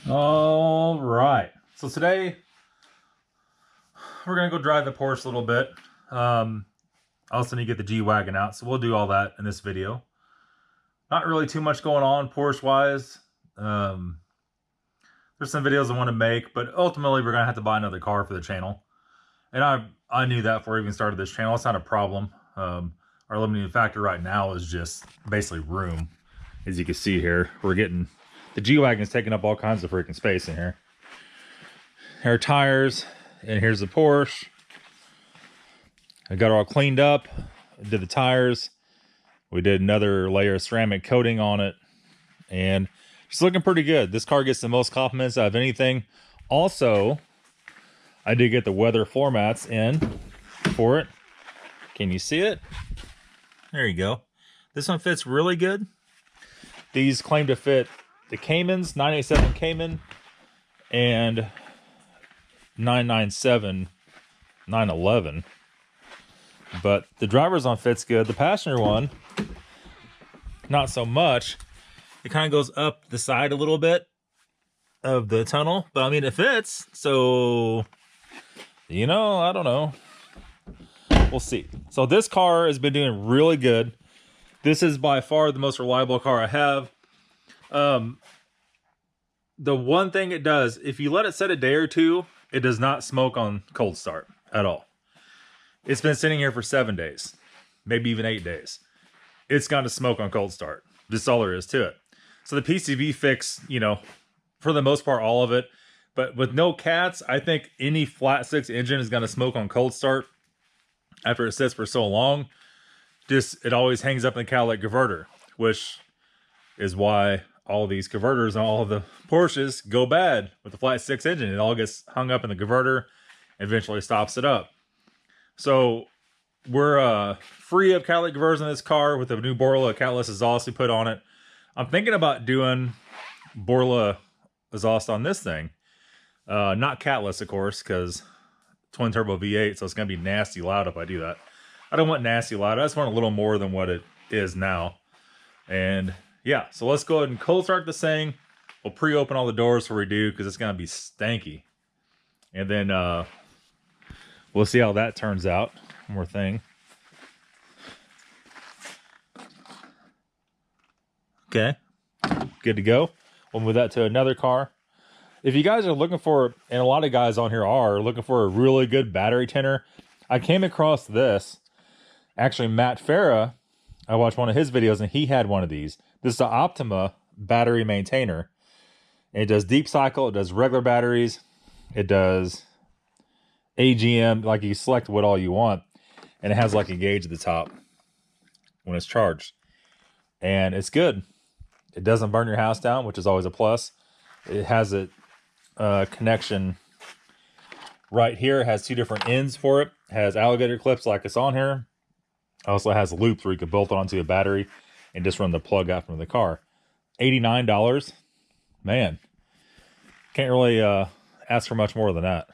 All right, so today we're gonna go drive the Porsche a little bit. I also need to get the G-Wagon out, so we'll do all that in this video. Not really too much going on Porsche wise. There's some videos I want to make, but ultimately we're gonna have to buy another car for the channel, and I knew that before I even started this channel. It's not a problem. Our limiting factor right now is just basically room. As you can see here, we're getting the G-Wagon is taking up all kinds of freaking space in here. Here are tires, and here's the Porsche. I got it all cleaned up, did the tires. We did another layer of ceramic coating on it, and it's looking pretty good. This car gets the most compliments out of anything. Also, I did get the weather floor mats in for it. Can you see it? There you go. This one fits really good. These claim to fit the Caymans, 987 Cayman, and 997 911. But the driver's one fits good. The passenger one, not so much. It kind of goes up the side a little bit of the tunnel, but I mean, it fits. So, you know, I don't know. We'll see. So this car has been doing really good. This is by far the most reliable car I have. The one thing it does, if you let it set a day or two, it does not smoke on cold start at all. It's been sitting here for 7 days, maybe even 8 days. It's gonna smoke on cold start. That's all there is to it. So the PCV fix, you know, for the most part, all of it. But with no cats, I think any flat six engine is gonna smoke on cold start after it sits for so long. Just, it always hangs up in the catalytic converter, which is why all these converters and all of the Porsches go bad with the flat six engine. It all gets hung up in the converter and eventually stops it up. So we're free of catalytic conversion in this car with the new Borla catalyst exhaust we put on it. I'm thinking about doing Borla exhaust on this thing. Not catless, of course, because twin turbo V8, so it's going to be nasty loud if I do that. I don't want nasty loud. I just want a little more than what it is now. And yeah, so let's go ahead and cold start this thing. We'll pre-open all the doors before we do, because it's going to be stanky. And then we'll see how that turns out. One more thing. Okay, good to go. We'll move that to another car. If you guys are looking for, and a lot of guys on here are looking for a really good battery tenor, I came across this. Actually, Matt Farah, I watched one of his videos and he had one of these. This is the Optima battery maintainer. And it does deep cycle, it does regular batteries, it does AGM, like you select what all you want. And it has like a gauge at the top when it's charged. And it's good. It doesn't burn your house down, which is always a plus. It has a connection right here. It has two different ends for it. It has alligator clips like it's on here. It also has loops where you can bolt it onto a battery and just run the plug out from the car. $89. Man, can't really ask for much more than that.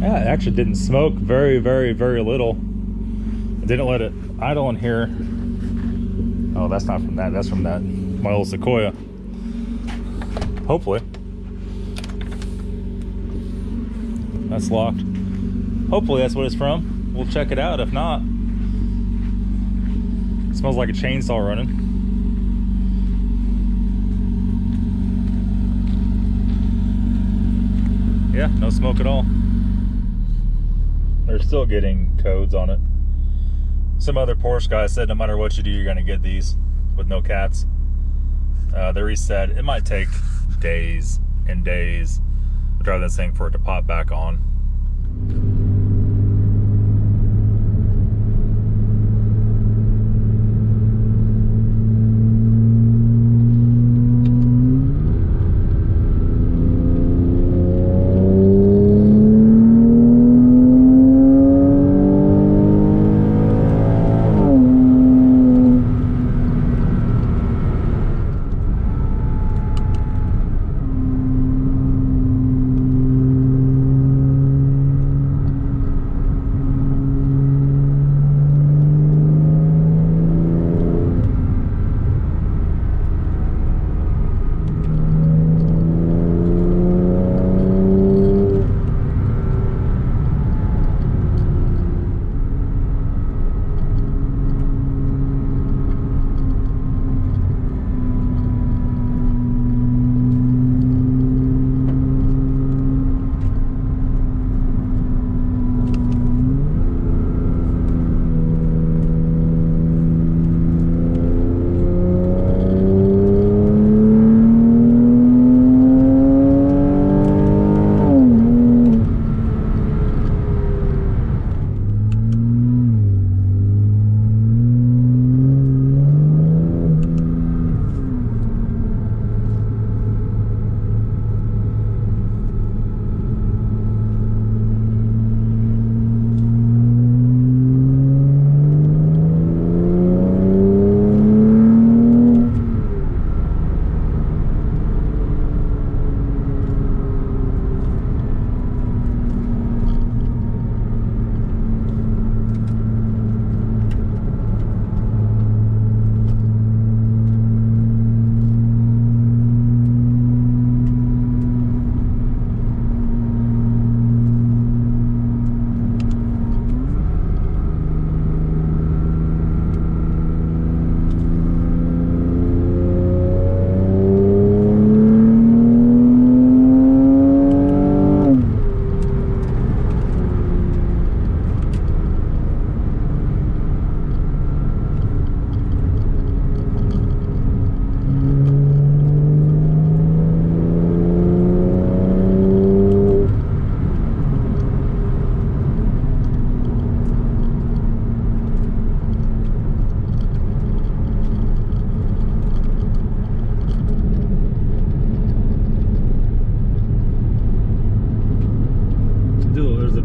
Yeah, it actually didn't smoke very, very, very little. I didn't let it idle in here. Oh, that's not from that. That's from that, my old Sequoia. Hopefully. That's locked. Hopefully that's what it's from. We'll check it out. If not, it smells like a chainsaw running. Yeah, no smoke at all. They're still getting codes on it. Some other Porsche guy said no matter what you do, you're going to get these with no cats. They reset. It might take days and days to drive this thing for it to pop back on.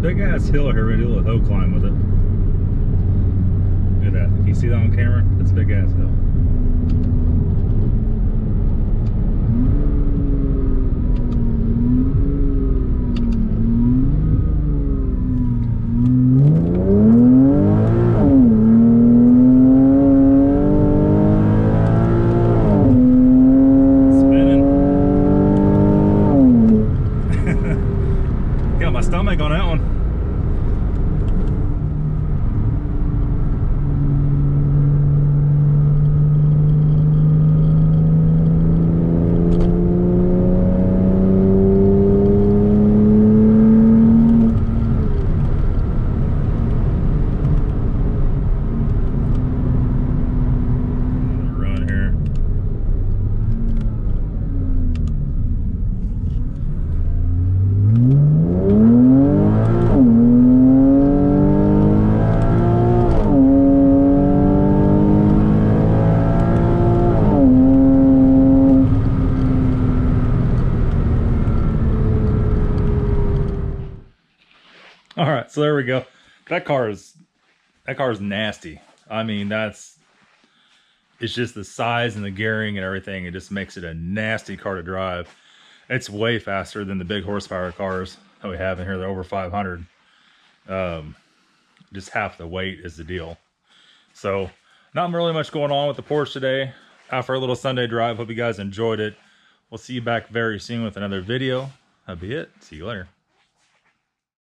Big ass hill here. We're gonna do a little hill climb with it. Look at that. Can you see that on camera? That's a big ass hill. Spinning. Got my stomach on that one. All right, so there we go. That car is nasty. I mean, it's just the size and the gearing and everything. It just makes it a nasty car to drive. It's way faster than the big horsepower cars that we have in here. They're over 500. Just half the weight is the deal. So not really much going on with the Porsche today. After a little Sunday drive, hope you guys enjoyed it. We'll see you back very soon with another video. That'll be it. See you later.